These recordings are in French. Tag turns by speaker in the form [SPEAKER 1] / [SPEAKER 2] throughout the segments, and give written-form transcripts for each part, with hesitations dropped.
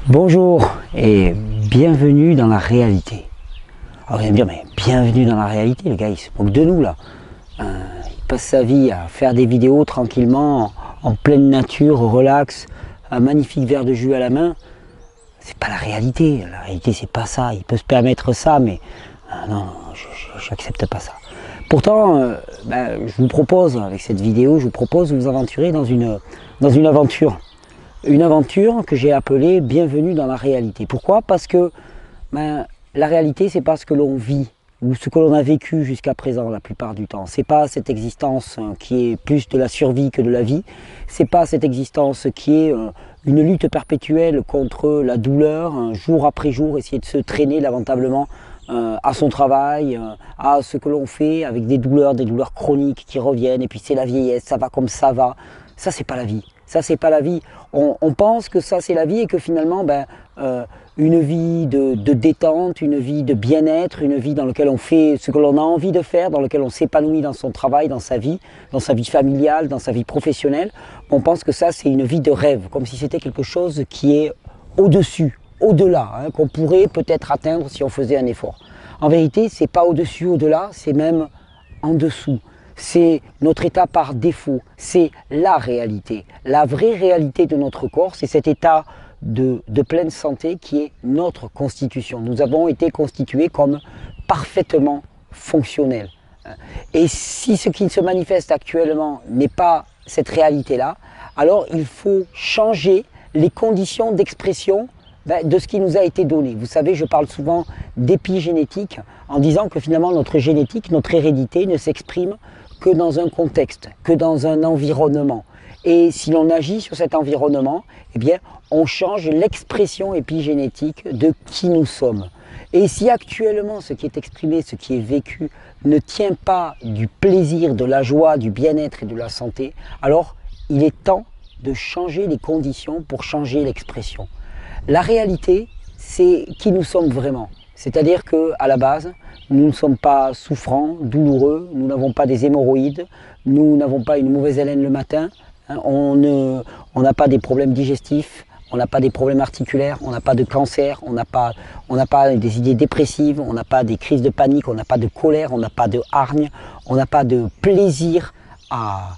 [SPEAKER 1] Bonjour et bienvenue dans la réalité. Alors vous allez me dire, mais bienvenue dans la réalité, le gars il se moque de nous là. Il passe sa vie à faire des vidéos tranquillement, en pleine nature, relax, un magnifique verre de jus à la main. C'est pas la réalité c'est pas ça. Il peut se permettre ça, mais non, j'accepte pas ça. Pourtant, je vous propose, avec cette vidéo, je vous propose de vous aventurer dans une aventure. Une aventure que j'ai appelée « Bienvenue dans la réalité ». Pourquoi? Parce que la réalité, c'est pas ce que l'on vit ou ce que l'on a vécu jusqu'à présent la plupart du temps. C'est pas cette existence qui est plus de la survie que de la vie. C'est pas cette existence qui est une lutte perpétuelle contre la douleur, jour après jour, essayer de se traîner lamentablement à son travail, à ce que l'on fait avec des douleurs chroniques qui reviennent, et puis c'est la vieillesse, ça va comme ça va. Ça, c'est pas la vie. Ça, c'est pas la vie. On pense que ça, c'est la vie et que finalement, une vie de détente, une vie de bien-être, une vie dans laquelle on fait ce que l'on a envie de faire, dans laquelle on s'épanouit dans son travail, dans sa vie familiale, dans sa vie professionnelle, on pense que ça, c'est une vie de rêve, comme si c'était quelque chose qui est au-dessus, au-delà, qu'on pourrait peut-être atteindre si on faisait un effort. En vérité, c'est pas au-dessus, au-delà, c'est même en dessous. C'est notre état par défaut, c'est la réalité. La vraie réalité de notre corps, c'est cet état de pleine santé qui est notre constitution. Nous avons été constitués comme parfaitement fonctionnels. Et si ce qui se manifeste actuellement n'est pas cette réalité-là, alors il faut changer les conditions d'expression de ce qui nous a été donné. Vous savez, je parle souvent d'épigénétique en disant que finalement notre génétique, notre hérédité ne s'exprime que dans un contexte, que dans un environnement. Et si l'on agit sur cet environnement, eh bien, on change l'expression épigénétique de qui nous sommes. Et si actuellement ce qui est exprimé, ce qui est vécu, ne tient pas du plaisir, de la joie, du bien-être et de la santé, alors il est temps de changer les conditions pour changer l'expression. La réalité, c'est qui nous sommes vraiment. C'est-à-dire qu'à la base, nous ne sommes pas souffrants, douloureux, nous n'avons pas des hémorroïdes, nous n'avons pas une mauvaise haleine le matin, on n'a pas des problèmes digestifs, on n'a pas des problèmes articulaires, on n'a pas de cancer, on n'a pas des idées dépressives, on n'a pas des crises de panique, on n'a pas de colère, on n'a pas de hargne, on n'a pas de plaisir à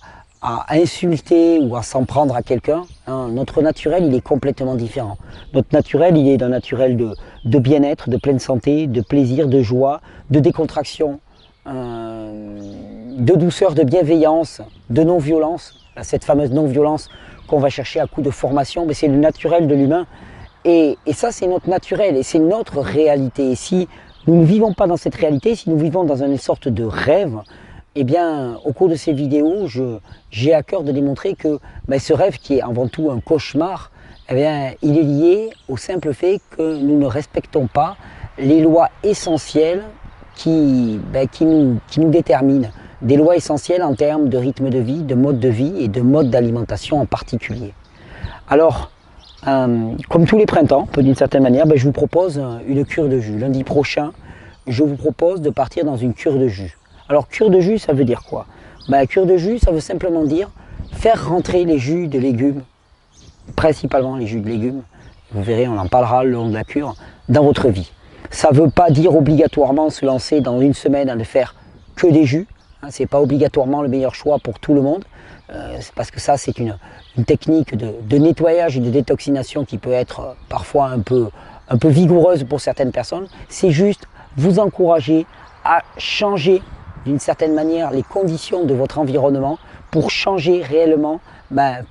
[SPEAKER 1] insulter ou à s'en prendre à quelqu'un. Notre naturel, il est complètement différent. Notre naturel, il est d'un naturel de bien-être, de pleine santé, de plaisir, de joie, de décontraction, de douceur, de bienveillance, de non-violence. Cette fameuse non-violence qu'on va chercher à coup de formation, mais c'est le naturel de l'humain. Et ça, c'est notre naturel et c'est notre réalité. Et si nous ne vivons pas dans cette réalité, si nous vivons dans une sorte de rêve, eh bien, au cours de ces vidéos, j'ai à cœur de démontrer que ce rêve qui est avant tout un cauchemar, eh bien, il est lié au simple fait que nous ne respectons pas les lois essentielles qui nous déterminent. Des lois essentielles en termes de rythme de vie, de mode de vie et de mode d'alimentation en particulier. Alors, comme tous les printemps, d'une certaine manière, je vous propose une cure de jus. Lundi prochain, je vous propose de partir dans une cure de jus. Alors, cure de jus, ça veut dire quoi? Cure de jus, ça veut simplement dire faire rentrer les jus de légumes, principalement les jus de légumes, vous verrez, on en parlera le long de la cure, dans votre vie. Ça ne veut pas dire obligatoirement se lancer dans une semaine à ne faire que des jus. Ce n'est pas obligatoirement le meilleur choix pour tout le monde. C'est parce que ça, c'est une technique de nettoyage et de détoxination qui peut être parfois un peu vigoureuse pour certaines personnes. C'est juste vous encourager à changer d'une certaine manière les conditions de votre environnement pour changer réellement,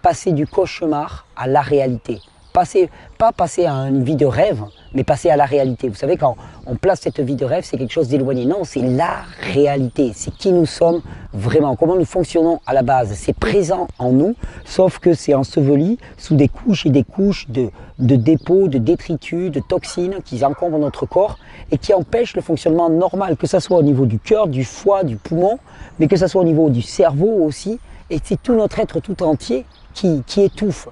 [SPEAKER 1] passer du cauchemar à la réalité. Pas passer à une vie de rêve, mais passer à la réalité. Vous savez, quand on place cette vie de rêve, c'est quelque chose d'éloigné. Non, c'est la réalité, c'est qui nous sommes vraiment, comment nous fonctionnons à la base. C'est présent en nous, sauf que c'est enseveli sous des couches et des couches de dépôts, de détritus, de toxines qui encombrent notre corps et qui empêchent le fonctionnement normal, que ce soit au niveau du cœur, du foie, du poumon, mais que ce soit au niveau du cerveau aussi. Et c'est tout notre être tout entier qui étouffe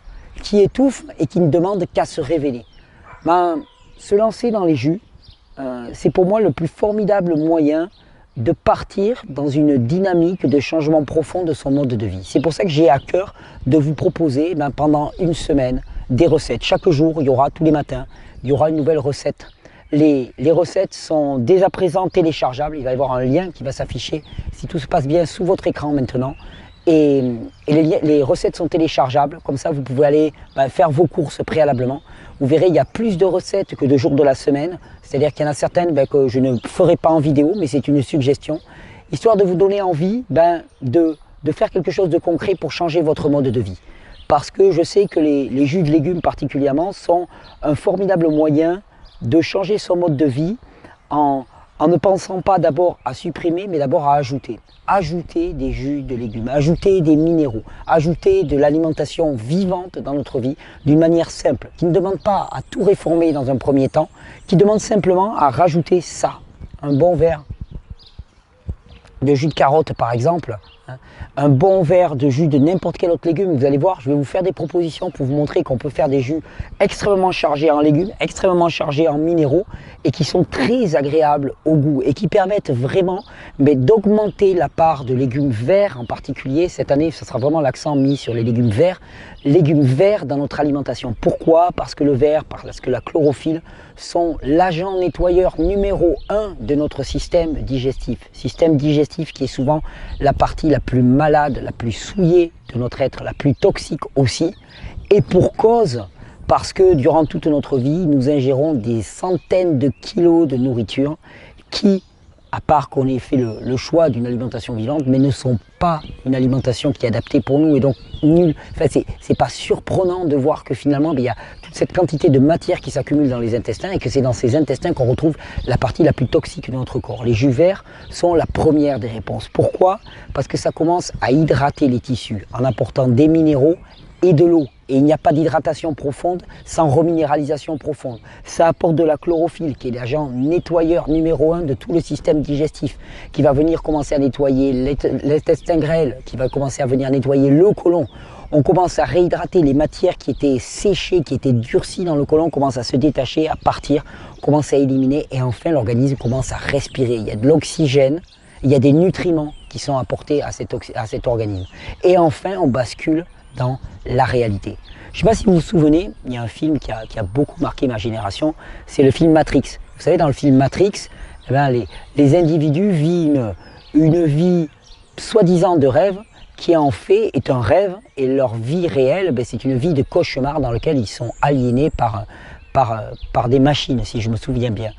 [SPEAKER 1] et qui ne demande qu'à se révéler. Se lancer dans les jus, c'est pour moi le plus formidable moyen de partir dans une dynamique de changement profond de son mode de vie. C'est pour ça que j'ai à cœur de vous proposer pendant une semaine des recettes. Chaque jour, il y aura, tous les matins, il y aura une nouvelle recette. Les recettes sont dès à présent téléchargeables. Il va y avoir un lien qui va s'afficher, si tout se passe bien, sous votre écran maintenant. Et les recettes sont téléchargeables. Comme ça, vous pouvez aller faire vos courses préalablement. Vous verrez, il y a plus de recettes que de jours de la semaine. C'est-à-dire qu'il y en a certaines que je ne ferai pas en vidéo, mais c'est une suggestion. Histoire de vous donner envie de faire quelque chose de concret pour changer votre mode de vie. Parce que je sais que les jus de légumes particulièrement sont un formidable moyen de changer son mode de vie en ne pensant pas d'abord à supprimer, mais d'abord à ajouter. Ajouter des jus de légumes, ajouter des minéraux, ajouter de l'alimentation vivante dans notre vie d'une manière simple, qui ne demande pas à tout réformer dans un premier temps, qui demande simplement à rajouter ça, un bon verre de jus de carotte par exemple, un bon verre de jus de n'importe quel autre légume. Vous allez voir, je vais vous faire des propositions pour vous montrer qu'on peut faire des jus extrêmement chargés en légumes, extrêmement chargés en minéraux et qui sont très agréables au goût et qui permettent vraiment d'augmenter la part de légumes verts en particulier. Cette année, ce sera vraiment l'accent mis sur les légumes verts dans notre alimentation. Pourquoi? Parce que le vert, parce que la chlorophylle sont l'agent nettoyeur numéro 1 de notre système digestif. Système digestif qui est souvent la partie la plus malade, la plus souillée de notre être, la plus toxique aussi. Et pour cause, parce que durant toute notre vie, nous ingérons des centaines de kilos de nourriture qui, à part qu'on ait fait le choix d'une alimentation vivante, mais ne sont pas une alimentation qui est adaptée pour nous et donc nulle. Enfin, c'est pas surprenant de voir que finalement, il y a toute cette quantité de matière qui s'accumule dans les intestins et que c'est dans ces intestins qu'on retrouve la partie la plus toxique de notre corps. Les jus verts sont la première des réponses. Pourquoi? Parce que ça commence à hydrater les tissus en apportant des minéraux et de l'eau. Et il n'y a pas d'hydratation profonde sans reminéralisation profonde. Ça apporte de la chlorophylle, qui est l'agent nettoyeur numéro 1 de tout le système digestif, qui va venir commencer à nettoyer l'intestin grêle, qui va commencer à venir nettoyer le côlon. On commence à réhydrater les matières qui étaient séchées, qui étaient durcies dans le côlon, commencent à se détacher, à partir, commencent à éliminer et enfin l'organisme commence à respirer. Il y a de l'oxygène, il y a des nutriments qui sont apportés à cet organisme. Et enfin, on bascule dans la réalité. Je ne sais pas si vous vous souvenez, il y a un film qui a beaucoup marqué ma génération, c'est le film Matrix. Vous savez, dans le film Matrix, les individus vivent une vie soi-disant de rêve, qui en fait est un rêve, et leur vie réelle, c'est une vie de cauchemar dans laquelle ils sont aliénés par des machines, si je me souviens bien.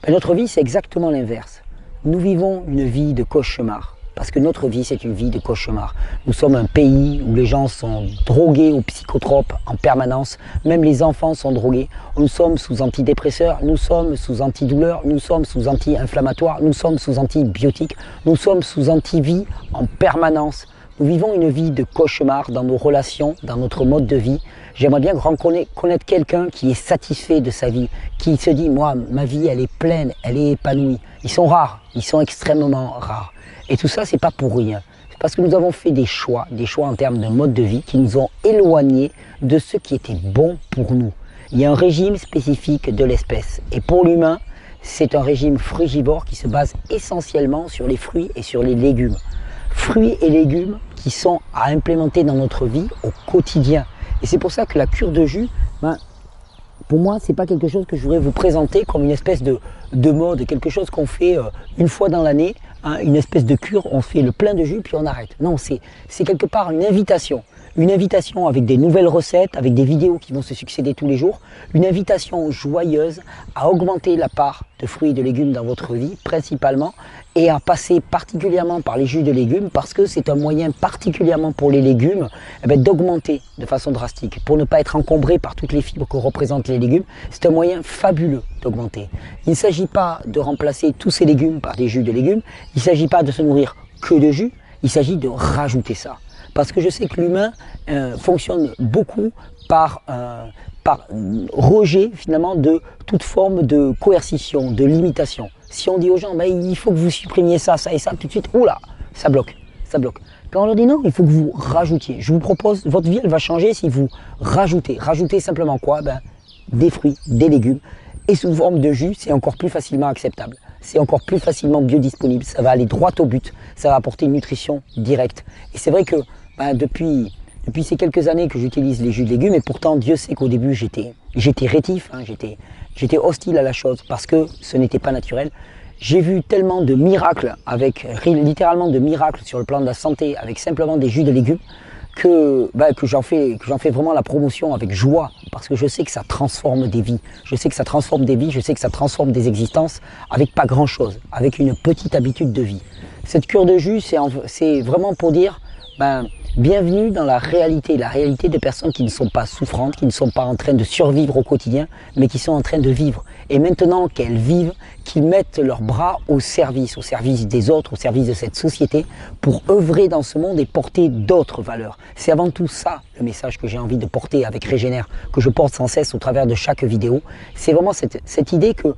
[SPEAKER 1] Notre vie, c'est exactement l'inverse. Nous vivons une vie de cauchemar. Parce que notre vie, c'est une vie de cauchemar. Nous sommes un pays où les gens sont drogués aux psychotropes en permanence. Même les enfants sont drogués. Nous sommes sous antidépresseurs, nous sommes sous antidouleurs, nous sommes sous anti-inflammatoires, nous sommes sous antibiotiques, nous sommes sous anti-vie en permanence. Nous vivons une vie de cauchemar dans nos relations, dans notre mode de vie. J'aimerais bien connaître quelqu'un qui est satisfait de sa vie, qui se dit, moi, ma vie, elle est pleine, elle est épanouie. Ils sont rares, ils sont extrêmement rares. Et tout ça, c'est pas pour rien. C'est parce que nous avons fait des choix en termes de mode de vie qui nous ont éloignés de ce qui était bon pour nous. Il y a un régime spécifique de l'espèce. Et pour l'humain, c'est un régime frugivore qui se base essentiellement sur les fruits et sur les légumes. Fruits et légumes qui sont à implémenter dans notre vie au quotidien. Et c'est pour ça que la cure de jus, pour moi, c'est pas quelque chose que je voudrais vous présenter comme une espèce de mode, quelque chose qu'on fait une fois dans l'année, une espèce de cure, on fait le plein de jus puis on arrête. Non, c'est quelque part une invitation. Une invitation avec des nouvelles recettes, avec des vidéos qui vont se succéder tous les jours. Une invitation joyeuse à augmenter la part de fruits et de légumes dans votre vie, principalement, et à passer particulièrement par les jus de légumes, parce que c'est un moyen particulièrement pour les légumes d'augmenter de façon drastique. Pour ne pas être encombré par toutes les fibres que représentent les légumes, c'est un moyen fabuleux d'augmenter. Il ne s'agit pas de remplacer tous ces légumes par des jus de légumes, il ne s'agit pas de se nourrir que de jus, il s'agit de rajouter ça. Parce que je sais que l'humain fonctionne beaucoup par rejet finalement de toute forme de coercition, de limitation. Si on dit aux gens, il faut que vous supprimiez ça, ça et ça, tout de suite, oula, ça bloque, ça bloque. Quand on leur dit non, il faut que vous rajoutiez. Je vous propose, votre vie elle va changer si vous rajoutez. Rajoutez simplement quoi? Des fruits, des légumes. Et sous forme de jus, c'est encore plus facilement acceptable. C'est encore plus facilement biodisponible. Ça va aller droit au but. Ça va apporter une nutrition directe. Et c'est vrai que depuis Depuis ces quelques années que j'utilise les jus de légumes, et pourtant Dieu sait qu'au début j'étais rétif, hein, j'étais hostile à la chose parce que ce n'était pas naturel. J'ai vu tellement de miracles, littéralement de miracles sur le plan de la santé, avec simplement des jus de légumes, que j'en fais vraiment la promotion avec joie, parce que je sais que ça transforme des vies. Je sais que ça transforme des vies, je sais que ça transforme des existences avec pas grand chose, avec une petite habitude de vie. Cette cure de jus, c'est vraiment pour dire, bienvenue dans la réalité des personnes qui ne sont pas souffrantes, qui ne sont pas en train de survivre au quotidien, mais qui sont en train de vivre. Et maintenant qu'elles vivent, qu'ils mettent leurs bras au service des autres, au service de cette société, pour œuvrer dans ce monde et porter d'autres valeurs. C'est avant tout ça le message que j'ai envie de porter avec Régénère, que je porte sans cesse au travers de chaque vidéo. C'est vraiment cette idée que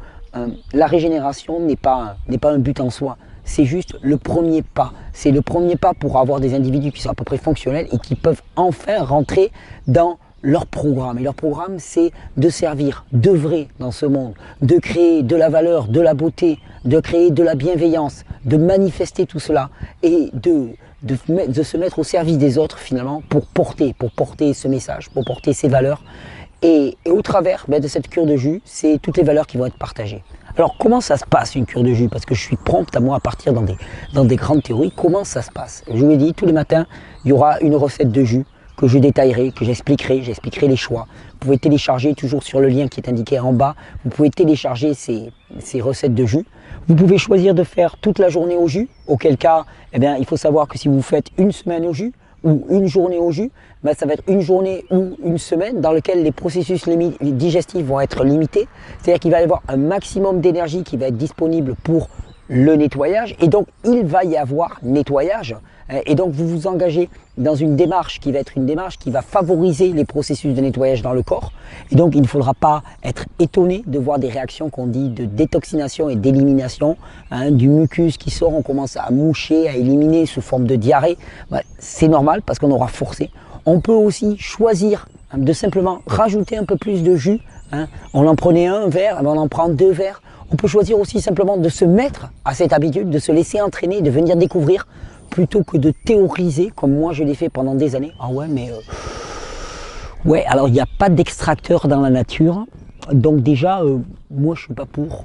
[SPEAKER 1] la régénération n'est pas un but en soi. C'est juste le premier pas. C'est le premier pas pour avoir des individus qui sont à peu près fonctionnels et qui peuvent enfin rentrer dans leur programme. Et leur programme, c'est de servir, d'œuvrer dans ce monde, de créer de la valeur, de la beauté, de créer de la bienveillance, de manifester tout cela et de se mettre au service des autres finalement pour porter ce message, pour porter ces valeurs. Et au travers de cette cure de jus, c'est toutes les valeurs qui vont être partagées. Alors comment ça se passe une cure de jus? Parce que je suis prompt à partir dans des grandes théories. Comment ça se passe? Je vous l'ai dit, tous les matins, il y aura une recette de jus que je détaillerai, que j'expliquerai les choix. Vous pouvez télécharger toujours sur le lien qui est indiqué en bas. Vous pouvez télécharger ces recettes de jus. Vous pouvez choisir de faire toute la journée au jus, auquel cas, il faut savoir que si vous faites une semaine au jus, ou une journée au jus, ça va être une journée ou une semaine dans lequel les processus digestifs vont être limités. C'est-à-dire qu'il va y avoir un maximum d'énergie qui va être disponible pour le nettoyage et donc il va y avoir nettoyage. Et donc vous vous engagez dans une démarche qui va être une démarche qui va favoriser les processus de nettoyage dans le corps. Et donc il ne faudra pas être étonné de voir des réactions qu'on dit de détoxination et d'élimination, du mucus qui sort, on commence à moucher, à éliminer sous forme de diarrhée. C'est normal parce qu'on aura forcé. On peut aussi choisir de simplement rajouter un peu plus de jus. On en prenait un verre, on en prend 2 verres. On peut choisir aussi simplement de se mettre à cette habitude, de se laisser entraîner, de venir découvrir, plutôt que de théoriser, comme moi je l'ai fait pendant des années. Ah ouais, mais... Ouais, alors il n'y a pas d'extracteur dans la nature, donc déjà, moi je suis pas pour.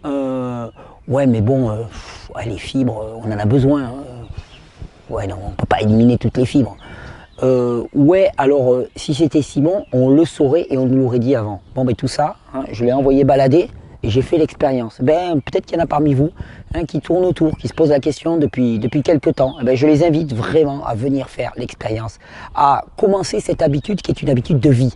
[SPEAKER 1] Ouais, mais bon, les fibres, on en a besoin. Ouais, non, on peut pas éliminer toutes les fibres. Ouais, alors si c'était si bon, on le saurait et on nous l'aurait dit avant. Bon, mais tout ça, je l'ai envoyé balader. Et j'ai fait l'expérience. Peut-être qu'il y en a parmi vous qui tournent autour, qui se posent la question depuis quelques temps. Je les invite vraiment à venir faire l'expérience, à commencer cette habitude qui est une habitude de vie.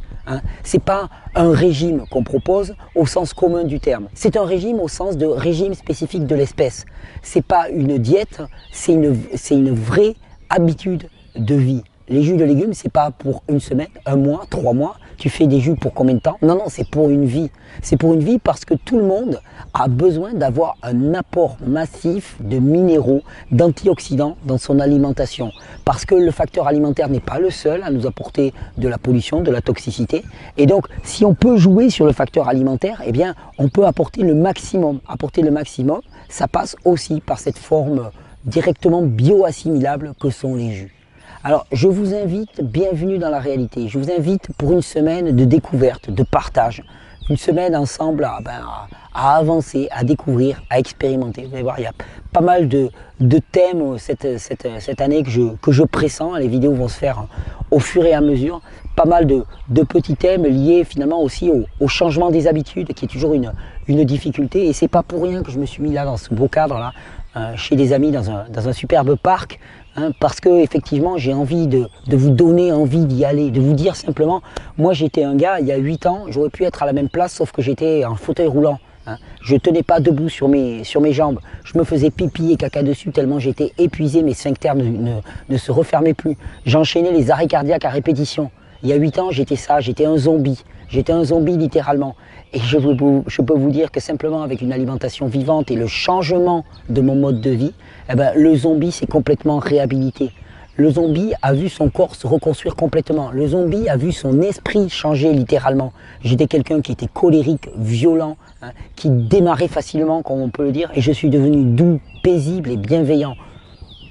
[SPEAKER 1] C'est pas un régime qu'on propose au sens commun du terme. C'est un régime au sens de régime spécifique de l'espèce. C'est pas une diète, c'est une vraie habitude de vie. Les jus de légumes, c'est pas pour une semaine, 1 mois, 3 mois. Tu fais des jus pour combien de temps? Non, c'est pour une vie. C'est pour une vie parce que tout le monde a besoin d'avoir un apport massif de minéraux, d'antioxydants dans son alimentation. Parce que le facteur alimentaire n'est pas le seul à nous apporter de la pollution, de la toxicité. Et donc, si on peut jouer sur le facteur alimentaire, on peut apporter le maximum. Apporter le maximum, ça passe aussi par cette forme directement bio-assimilable que sont les jus. Alors, je vous invite, bienvenue dans la réalité. Je vous invite pour une semaine de découverte, de partage. Une semaine ensemble à avancer, à découvrir, à expérimenter. Vous allez voir, il y a pas mal de thèmes cette année que je pressens. Les vidéos vont se faire au fur et à mesure. Pas mal de petits thèmes liés finalement aussi au changement des habitudes, qui est toujours une difficulté. Et c'est pas pour rien que je me suis mis là dans ce beau cadre là, chez des amis dans un superbe parc. Parce que effectivement j'ai envie de vous donner envie d'y aller, de vous dire simplement, moi j'étais un gars il y a 8 ans, j'aurais pu être à la même place sauf que j'étais en fauteuil roulant. Je tenais pas debout sur mes jambes, je me faisais pipi et caca dessus tellement j'étais épuisé, mes sphincters ne se refermaient plus. J'enchaînais les arrêts cardiaques à répétition. Il y a 8 ans j'étais ça, j'étais un zombie littéralement. Et je peux vous dire que simplement avec une alimentation vivante et le changement de mon mode de vie, le zombie s'est complètement réhabilité. Le zombie a vu son corps se reconstruire complètement. Le zombie a vu son esprit changer littéralement. J'étais quelqu'un qui était colérique, violent, qui démarrait facilement, comme on peut le dire, et je suis devenu doux, paisible et bienveillant.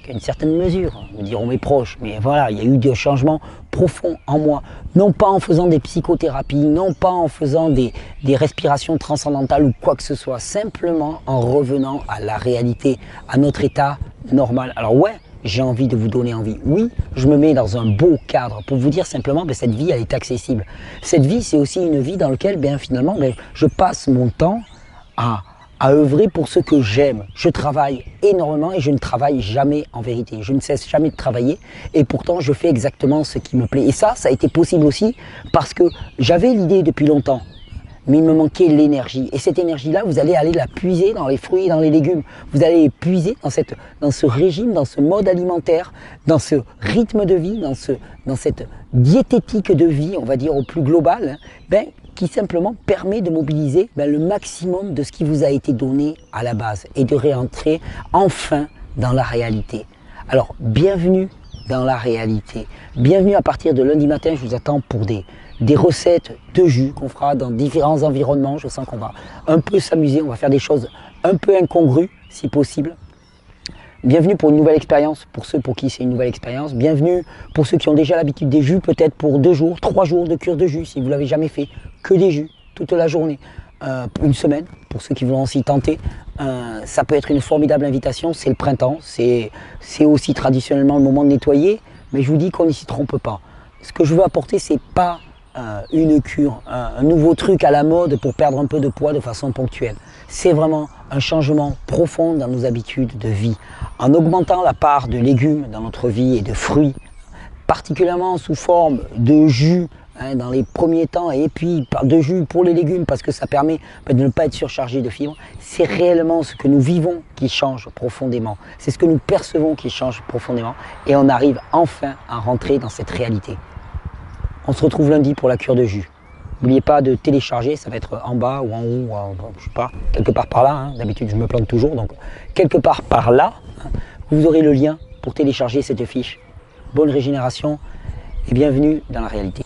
[SPEAKER 1] qu'à une certaine mesure, me diront mes proches, mais voilà, il y a eu des changements profonds en moi. Non pas en faisant des psychothérapies, non pas en faisant des respirations transcendantales ou quoi que ce soit, simplement en revenant à la réalité, à notre état normal. Alors ouais, j'ai envie de vous donner envie. Oui, je me mets dans un beau cadre pour vous dire simplement que cette vie, elle est accessible. Cette vie, c'est aussi une vie dans laquelle, finalement, je passe mon temps à œuvrer pour ce que j'aime. Je travaille énormément et je ne travaille jamais en vérité. Je ne cesse jamais de travailler et pourtant je fais exactement ce qui me plaît. Et ça a été possible aussi parce que j'avais l'idée depuis longtemps, mais il me manquait l'énergie. Et cette énergie-là, vous allez aller la puiser dans les fruits et dans les légumes. Vous allez puiser dans ce régime, dans ce mode alimentaire, dans ce rythme de vie, dans cette diététique de vie, on va dire au plus global, qui simplement permet de mobiliser le maximum de ce qui vous a été donné à la base et de réentrer enfin dans la réalité. Alors, bienvenue dans la réalité. Bienvenue à partir de lundi matin, je vous attends pour des recettes de jus qu'on fera dans différents environnements. Je sens qu'on va un peu s'amuser, on va faire des choses un peu incongrues si possible. Bienvenue pour une nouvelle expérience, pour ceux pour qui c'est une nouvelle expérience. Bienvenue pour ceux qui ont déjà l'habitude des jus, peut-être pour 2 jours, 3 jours de cure de jus, si vous ne l'avez jamais fait, que des jus, toute la journée, une semaine, pour ceux qui vont s'y tenter. Ça peut être une formidable invitation, c'est le printemps, c'est aussi traditionnellement le moment de nettoyer, mais je vous dis qu'on ne s'y trompe pas. Ce que je veux apporter, c'est pas une cure, un nouveau truc à la mode pour perdre un peu de poids de façon ponctuelle. C'est vraiment un changement profond dans nos habitudes de vie. En augmentant la part de légumes dans notre vie et de fruits, particulièrement sous forme de jus dans les premiers temps, et puis de jus pour les légumes parce que ça permet de ne pas être surchargé de fibres, c'est réellement ce que nous vivons qui change profondément. C'est ce que nous percevons qui change profondément et on arrive enfin à rentrer dans cette réalité. On se retrouve lundi pour la cure de jus. N'oubliez pas de télécharger, ça va être en bas ou en haut, je sais pas, quelque part par là. D'habitude, je me plante toujours, donc quelque part par là, vous aurez le lien pour télécharger cette fiche. Bonne régénération et bienvenue dans la réalité.